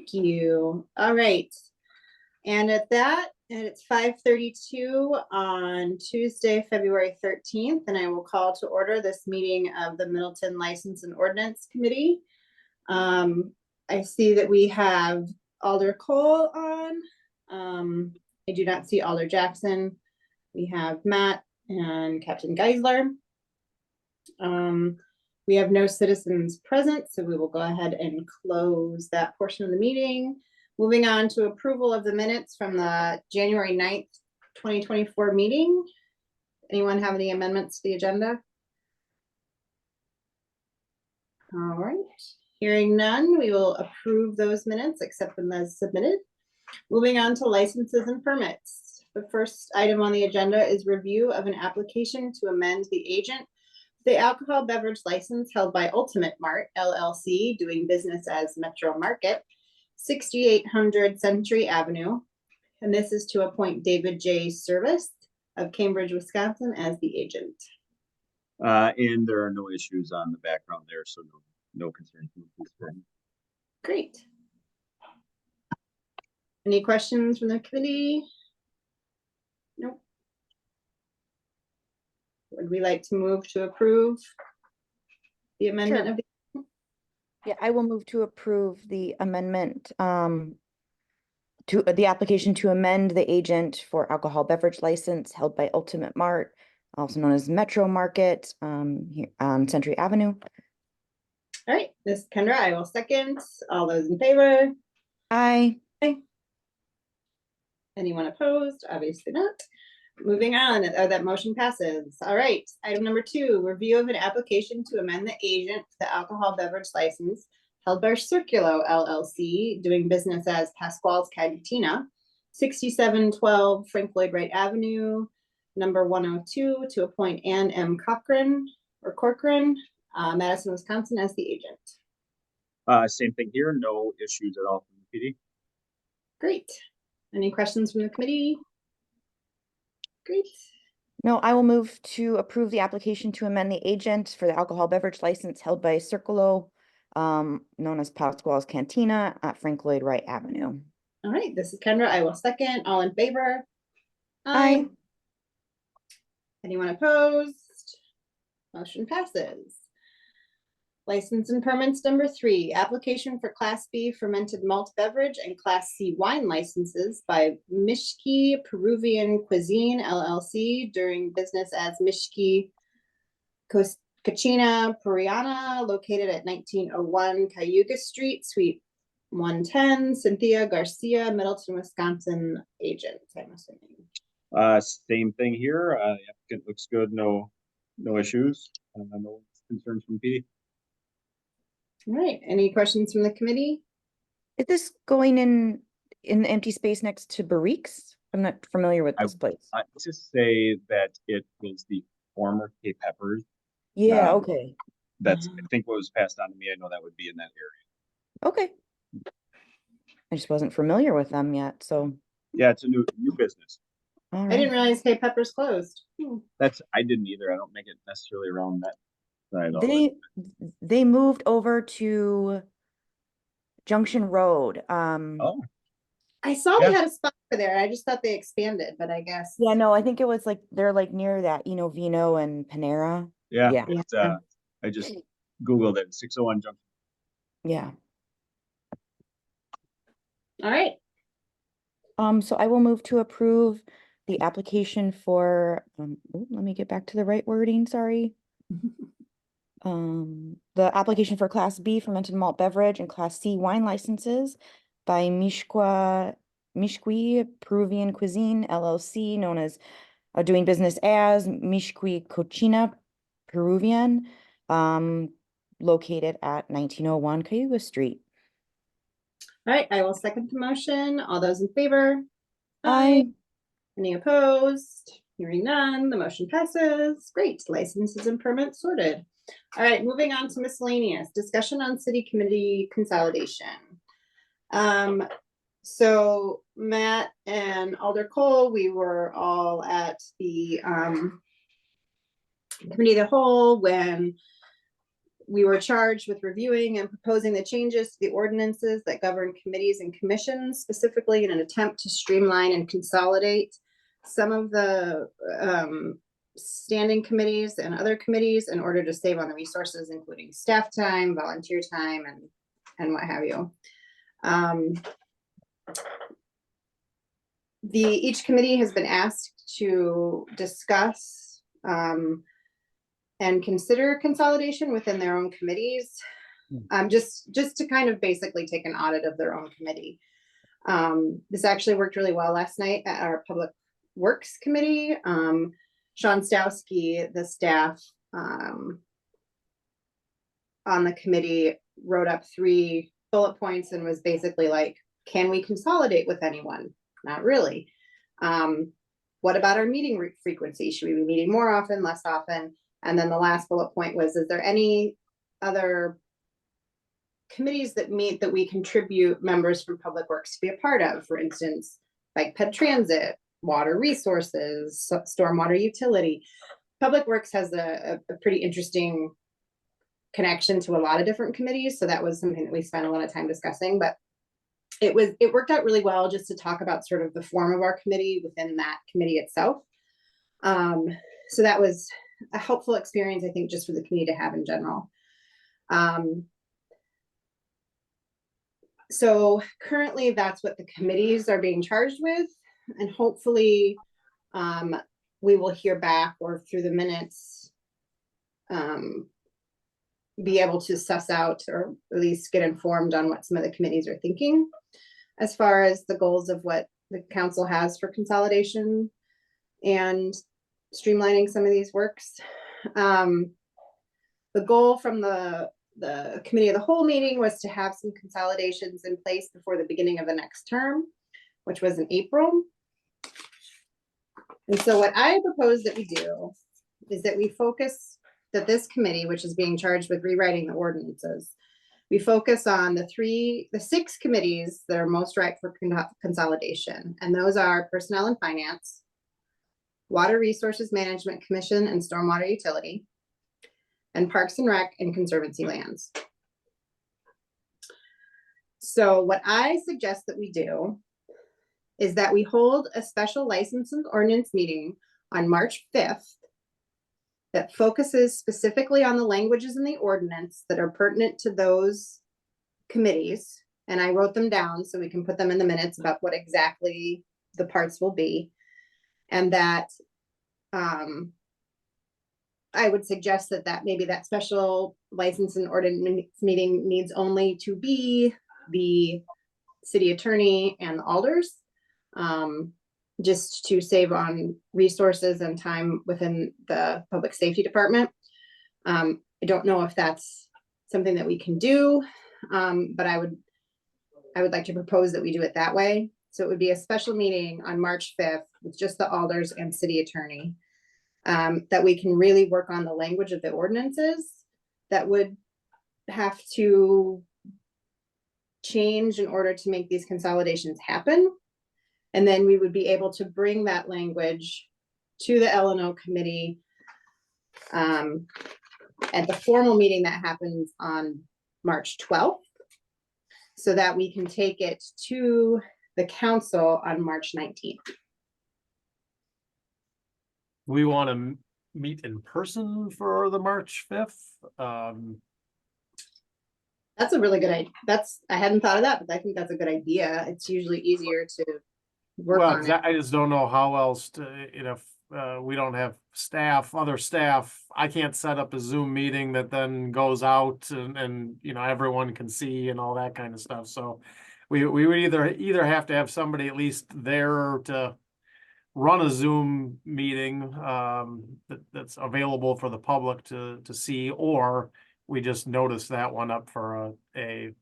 Thank you. All right. And it's 5:32 on Tuesday, February 13th, and I will call to order this meeting of the Middleton License and Ordinance Committee. I see that we have Alder Cole on. I do not see Alder Jackson. We have Matt and Captain Geisler. We have no citizens present, so we will go ahead and close that portion of the meeting. Moving on to approval of the minutes from the January 9th, 2024 meeting. Anyone have any amendments to the agenda? All right. Hearing none, we will approve those minutes, accept them as submitted. Moving on to licenses and permits. The first item on the agenda is review of an application to amend the agent, the alcohol beverage license held by Ultimate Mart LLC, doing business as Metro Market, 6800 Century Avenue. And this is to appoint David J. Service of Cambridge, Wisconsin as the agent. And there are no issues on the background there, so no concerns. Great. Any questions from the committee? Nope. Would we like to move to approve the amendment? Sure. Of the Yeah, I will move to approve the amendment to the application to amend the agent for alcohol beverage license held by Ultimate Mart, also known as Metro Market, here on Century Avenue. All right, Ms. Kendra, I will second. All those in favor? Aye. Anyone opposed? Obviously not. Moving on, that motion passes. All right, item number 2, review of an application to amend the agent for the alcohol beverage license held by Circulo LLC, doing business as Pasquale's Cantina, 6712 Frank Lloyd Wright Avenue, number 102, to appoint Ann M. Corcoran, Madison, Wisconsin, as the agent. Same thing here, no issues at all from the PD. Great. Any questions from the committee? Great. No, I will move to approve the application to amend the agent for the alcohol beverage license held by Circulo, known as Pasquale's Cantina at Frank Lloyd Wright Avenue. All right, this is Kendra. I will second. All in favor? Aye. Anyone opposed? Motion passes. License and permits number 3, application for Class B fermented malt beverage and Class C wine licenses by Mishki Peruvian Cuisine LLC, doing business as Mishki Cucina Puriana, located at 1901 Cayuga Street, Suite 110, Cynthia Garcia, Middleton, Wisconsin, agent, I'm assuming. Same thing here. The applicant looks good, no issues, no concerns from PD. All right, any questions from the committee? Is this going in the empty space next to Barrique's? I'm not familiar with this place. I just say that it was the former K Peppers. Yeah, okay. That's, I think, what was passed on to me. I know that would be in that area. Okay. I just wasn't familiar with them yet, so. Yeah, it's a new business. All I right. didn't realize K Peppers closed. I didn't either. I don't make it necessarily around that side. They moved over to Junction Road. Oh. I saw they had a spot for there. I just thought they expanded, but I guess. Yeah, no, I think it was like they're like near that, Vino and Panera. Yeah. Yeah. I just Googled it. 601 Junction. Yeah. All right. So I will move to approve the application for let me get back to the right wording, sorry. The application for Class B fermented malt beverage and Class C wine licenses by Mishki Peruvian Cuisine LLC, known as doing business as Mishki Cucina Peruvian, located at 1901 Cayuga Street. All right, I will second the motion. All those in favor? Aye. Any opposed? Hearing none, the motion passes. Great, licenses and permits sorted. All right, moving on to miscellaneous. Discussion on city committee consolidation. So Matt and Alder Cole, we were all at the committee of the whole when we were charged with reviewing and proposing the changes to the ordinances that govern committees and commissions, specifically in an attempt to streamline and consolidate some of the standing committees and other committees in order to save on the resources, including staff time, volunteer time, and what have you. Each committee has been asked to discuss and consider consolidation within their own committees. Just to kind of basically take an audit of their own committee. This actually worked really well last night at our Public Works Committee. Sean Stowski, the staff on the committee, wrote up 3 bullet points and was basically like, can we consolidate with anyone? Not really. What about our meeting frequency? Should we be meeting more often, less often? And then the last bullet point was, is there any other committees that meet that we contribute members from Public Works to be a part of? For instance, bike ped transit, water resources, stormwater utility. Public Works has a pretty interesting connection to a lot of different committees. So that was something that we spent a lot of time discussing, but it worked out really well just to talk about sort of the form of our committee within that committee itself. So that was a helpful experience, I think, just for the committee to have in general. So currently that's what the committees are being charged with, and hopefully we will hear back or through the minutes be able to suss out or at least get informed on what some of the committees are thinking as far as the goals of what the council has for consolidation and streamlining some of these works. The goal from the committee of the whole meeting was to have some consolidations in place before the beginning of the next term, which was in April. And so what I propose that we do is that we focus, that this committee, which is being charged with rewriting the ordinances, we focus on the 6 committees that are most ripe for consolidation. And those are Personnel and Finance, Water Resources Management Commission and Stormwater Utility, and Parks and Rec and Conservancy Lands. So what I suggest that we do is that we hold a special license and ordinance meeting on March 5th that focuses specifically on the languages in the ordinance that are pertinent to those committees. And I wrote them down so we can put them in the minutes about what exactly the parts will be. And that I would suggest that maybe that special license and ordinance meeting needs only to be the city attorney and the alders, just to save on resources and time within the public safety department. I don't know if that's something that we can do, but I would like to propose that we do it that way. So it would be a special meeting on March 5th with just the alders and city attorney, that we can really work on the language of the ordinances that would have to change in order to make these consolidations happen. And then we would be able to bring that language to the L&O committee at the formal meeting that happens on March 12th, so that we can take it to the council on March 19th. We want to meet in person for the March 5th. That's a really good idea. I hadn't thought of that, but I think that's a good idea. It's usually easier to work on it. I just don't know how else to, we don't have other staff. I can't set up a Zoom meeting that then goes out and everyone can see and all that kind of stuff. So we would either have to have somebody at least there to run a Zoom meeting that's available for the public to see, or we just notice that one up for an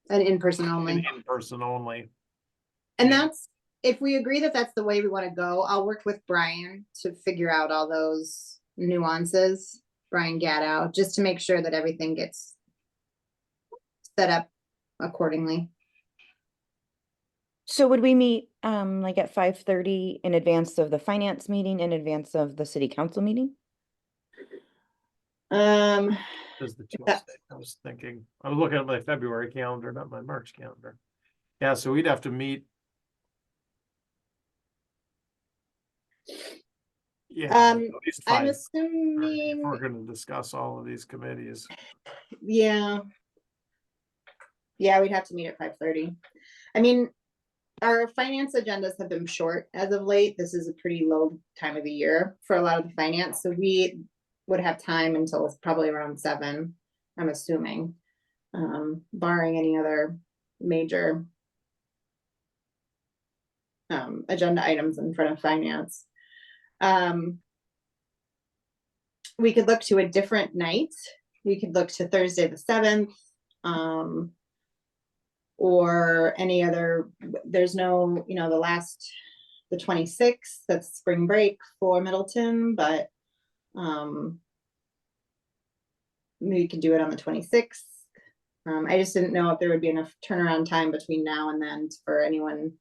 in-person only. In-person only. And that's, if we agree that that's the way we want to go, I'll work with Brian to figure out all those nuances, Brian Gatto, just to make sure that everything gets set up accordingly. So would we meet like at 5:30 in advance of the finance meeting, in advance of the city council meeting? is the that- Tuesday. I was looking at my February calendar, not my March calendar. Yeah, so we'd have to meet. Yeah, at least I'm 5:30 if assuming, we're gonna discuss all of these committees. yeah. Yeah, we'd have to meet at 5:30. I mean, our finance agendas have been short as of late. This is a pretty low time of the year for a lot of the finance, so we would have time until it's probably around 7, I'm assuming. Barring any other major agenda items in front of finance. We could look to a different night. We could look to Thursday the 7th. Or any other, there's no, the 26th, that's spring break for Middleton, but we could do it on the 26th. I just didn't know if there would be enough turnaround time between now and then for anyone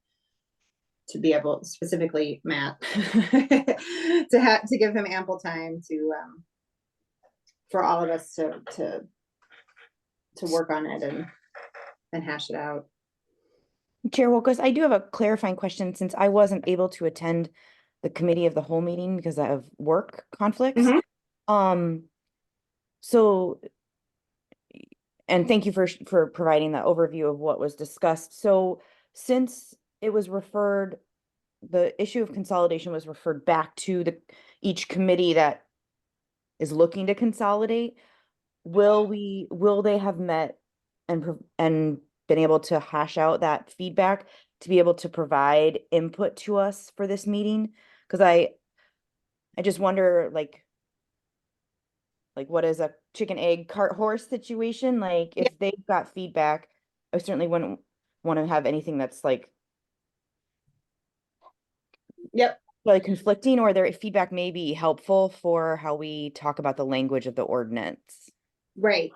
to be able, specifically Matt, to give him ample time to for all of us to work on it and hash it out. Chair Wilkes, I do have a clarifying question since I wasn't able to attend the committee of the whole meeting because of work conflicts. So, and thank you for providing the overview of what was discussed. So since it was referred, the issue of consolidation was referred back to each committee that is looking to consolidate, will they have met and been able to hash out that feedback to be able to provide input to us for this meeting? Because I just wonder, like what is a chicken egg cart horse situation? Like if they've got feedback, I certainly wouldn't want to have anything that's like really conflicting, or their feedback may be helpful for how we talk about the language of the ordinance. Right.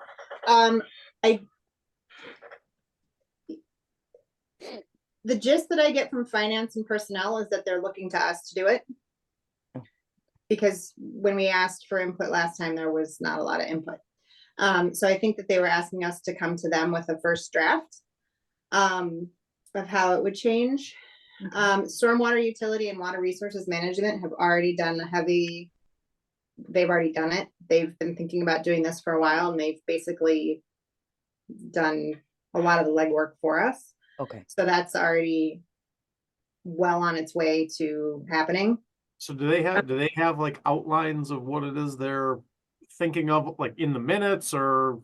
The gist that I get from finance and personnel is that they're looking to us to do it. Because when we asked for input last time, there was not a lot of input. So I think that they were asking us to come to them with a first draft of how it would change. Stormwater utility and water resources management have already done they've already done it. They've been thinking about doing this for a while, and they've basically done a lot of the legwork for us. Okay. So that's already well on its way to happening. So do they have like outlines of what it is they're thinking of, like in the minutes, or?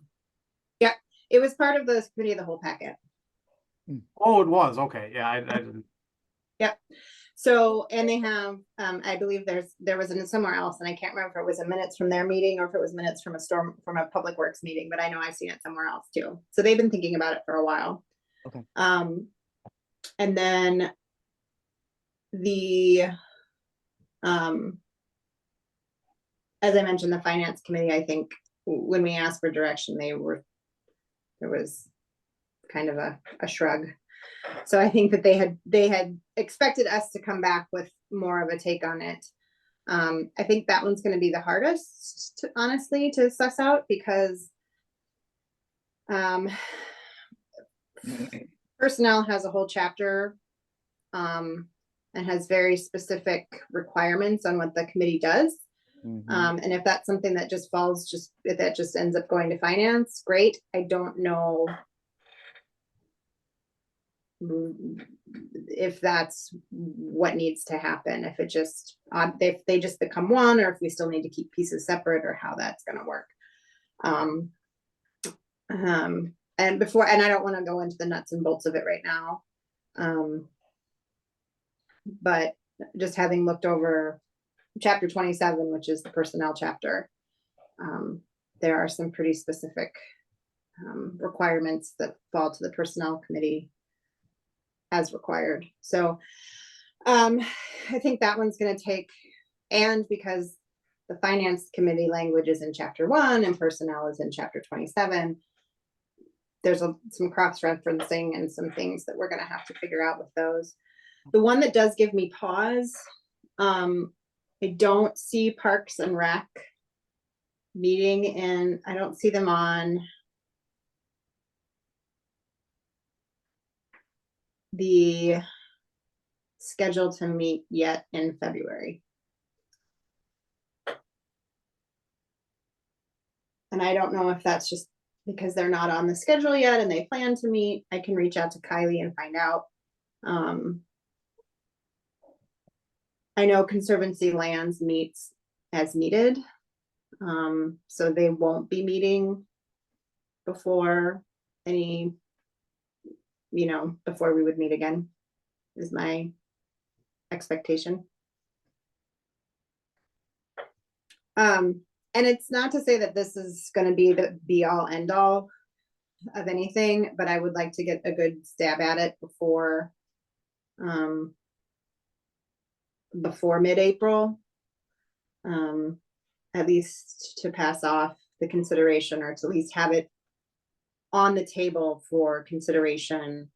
Yeah, it was part of the committee of the whole packet. Oh, it was, okay, yeah, I didn't. Yep. So, and they have, I believe there was somewhere else, and I can't remember if it was a minutes from their meeting or if it was minutes from a public works meeting, but I know I've seen it somewhere else too. So they've been thinking about it for a while. Okay. And then as I mentioned, the finance committee, I think when we asked for direction, there was kind of a shrug. So I think that they had expected us to come back with more of a take on it. I think that one's going to be the hardest, honestly, to suss out, because personnel has a whole chapter and has very specific requirements on what the committee does. And if that's something that just if that just ends up going to finance, great. I don't know if that's what needs to happen, if they just become one, or if we still need to keep pieces separate, or how that's going to work. And I don't want to go into the nuts and bolts of it right now. But just having looked over chapter 27, which is the personnel chapter, there are some pretty specific requirements that fall to the personnel committee as required. So I think that one's going to take, and because the finance committee language is in chapter 1 and personnel is in chapter 27, there's some cross-referencing and some things that we're going to have to figure out with those. The one that does give me pause, I don't see Parks and Rec meeting, and I don't see them on the schedule to meet yet in February. And I don't know if that's just because they're not on the schedule yet and they plan to meet. I can reach out to Kylie and find out. I know Conservancy Lands meets as needed. So they won't be meeting before any, before we would meet again, is my expectation. And it's not to say that this is going to be the be all end all of anything, but I would like to get a good stab at it before mid-April, at least to pass off the consideration, or to at least have it on the table for consideration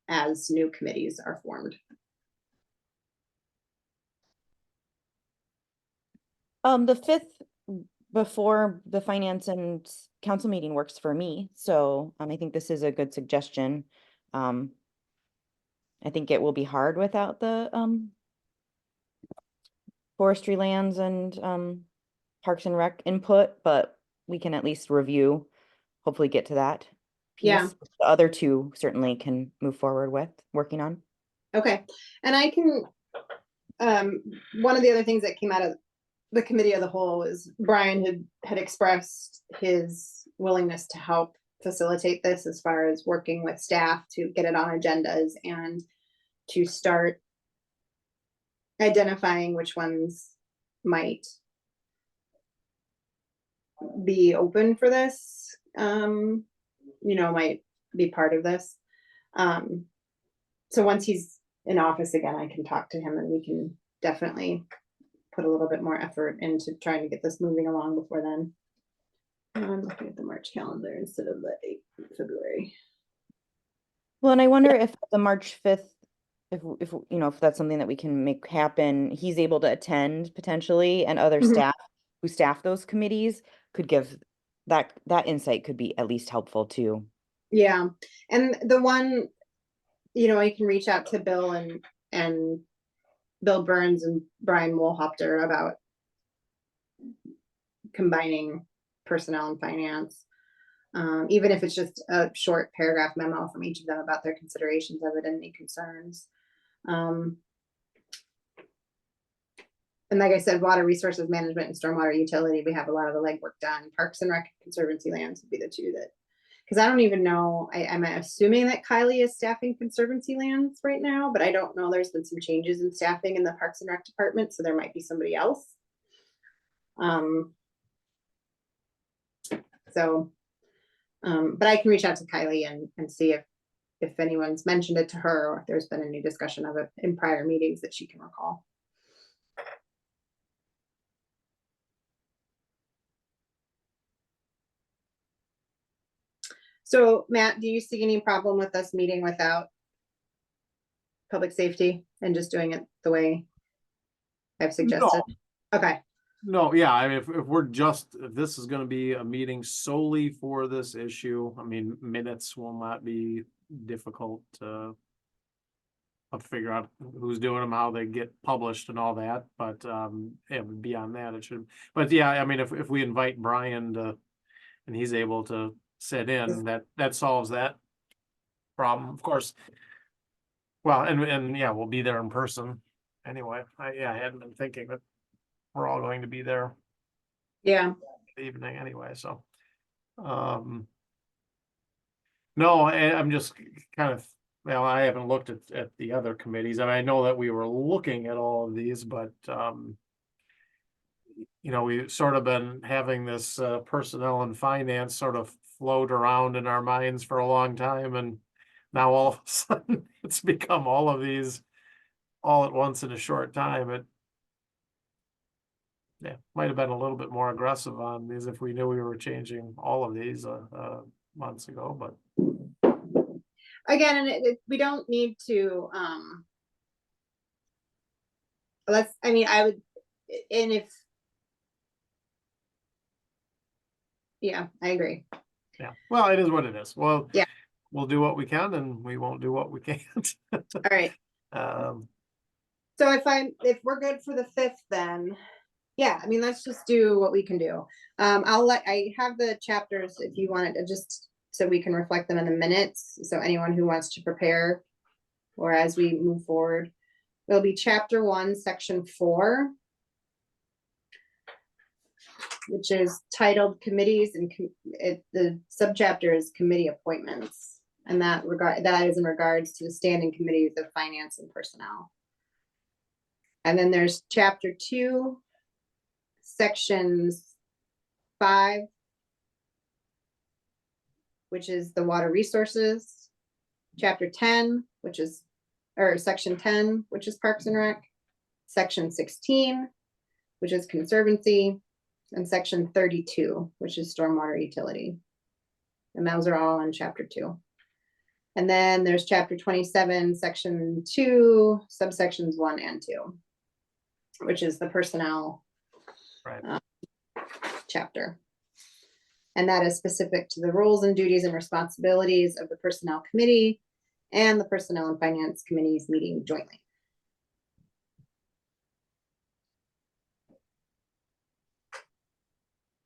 as new committees are formed. The 5th before the finance and council meeting works for me, so I think this is a good suggestion. I think it will be hard without the forestry lands and Parks and Rec input, but we can at least review, hopefully get to that piece. Yeah. The other two certainly can move forward with working on. Okay, and I can, one of the other things that came out of the committee of the whole is Brian had expressed his willingness to help facilitate this as far as working with staff to get it on agendas and to start identifying which ones might be open for this, might be part of this. So once he's in office again, I can talk to him and we can definitely put a little bit more effort into trying to get this moving along before then. I'm looking at the March calendar instead of the 8th of February. Well, and I wonder if the March 5th, if that's something that we can make happen, he's able to attend potentially, and other staff who staff those committees could give that insight, could be at least helpful too. Yeah, and the one, I can reach out to Bill and Bill Burns and Brian Woolhopter about combining personnel and finance, even if it's just a short paragraph memo from each of them about their considerations of it and any concerns. And like I said, water resources management and stormwater utility, we have a lot of the legwork done. Parks and Rec, Conservancy Lands would be the two that, because I don't even know, I'm assuming that Kylie is staffing Conservancy Lands right now, but I don't know. There's been some changes in staffing in the Parks and Rec department, so there might be somebody else. But I can reach out to Kylie and see if anyone's mentioned it to her, or if there's been any discussion of it in prior meetings that she can recall. So Matt, do you see any problem with us meeting without public safety and just doing it the way I've suggested? No. Okay. No, yeah, I mean, if this is gonna be a meeting solely for this issue, I mean, minutes will not be difficult to figure out who's doing them, how they get published and all that, but beyond that, it should, but yeah, I mean, if we invite Brian and he's able to sit in, that solves that problem, of course. Well, and yeah, we'll be there in person anyway. I hadn't been thinking that we're all going to be there. Yeah. The evening anyway, so. No, I'm just kind of, well, I haven't looked at the other committees. I mean, I know that we were looking at all of these, but we've sort of been having this personnel and finance sort of float around in our minds for a long time, and now all of a sudden it's become all of these all at once in a short time. It might have been a little bit more aggressive on these if we knew we were changing all of these months ago, but again, and we don't need to I would, and Yeah, I agree. Yeah, well, it is what it is. Well, Yeah. we'll do what we can and we won't do what we can't. All right. Um, So if we're good for the 5th, then, yeah, I mean, let's just do what we can do. I have the chapters if you want it, just so we can reflect them in the minutes. So anyone who wants to prepare, or as we move forward, it'll be chapter 1, section 4, which is titled committees, and the subchapter is committee appointments. And that is in regards to the standing committees of finance and personnel. And then there's chapter 2, sections 5, which is the water resources, chapter 10, section 10, which is Parks and Rec, section 16, which is Conservancy, and section 32, which is Stormwater Utility. And those are all in chapter 2. And then there's chapter 27, section 2, subsections 1 and 2, which is the personnel right. chapter. And that is specific to the roles and duties and responsibilities of the Personnel Committee and the Personnel and Finance Committees meeting jointly.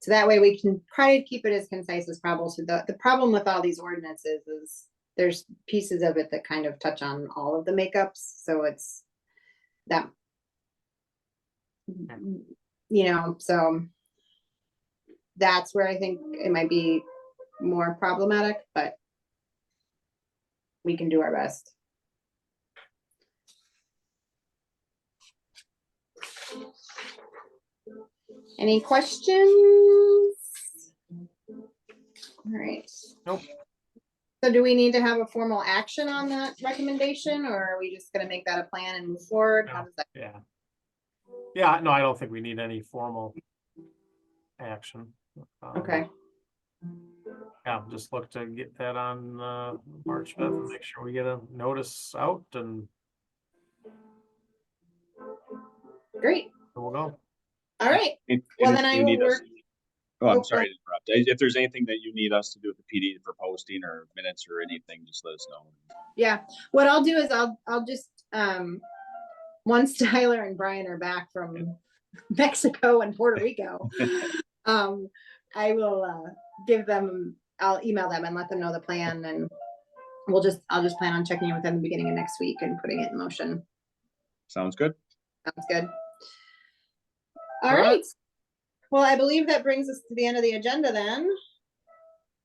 So that way we can try to keep it as concise as possible. So the problem with all these ordinances is there's pieces of it that kind of touch on all of the makeups. So it's that, so that's where I think it might be more problematic, but we can do our best. Any questions? All right. Nope. So do we need to have a formal action on that recommendation, or are we just gonna make that a plan and move forward? How No. does that? Yeah. Yeah, no, I don't think we need any formal action. Okay, Yeah, just look to get that on March 5th and make sure we get a notice out and great. we'll go. All right. And Well, if then I you will need us- work. Oh, I'm Oh, sorry to interrupt. If there's anything that you need us to do with the PD for posting or minutes or anything, just let us know. Yeah, what I'll do is I'll just, once Tyler and Brian are back from Mexico and Puerto Rico, I will I'll email them and let them know the plan, and I'll just plan on checking in with them the beginning of next week and putting it in motion. Sounds good. Sounds good. All All right. right. Well, I believe that brings us to the end of the agenda then.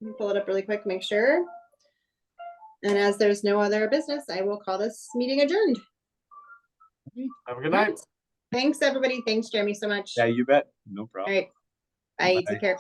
Let me pull it up really quick, make sure. And as there's no other business, I will call this meeting adjourned. Have a good night. Thanks, everybody. Thanks, Jeremy, so much. Yeah, you bet. No All problem. right. Bye. Bye. Take care.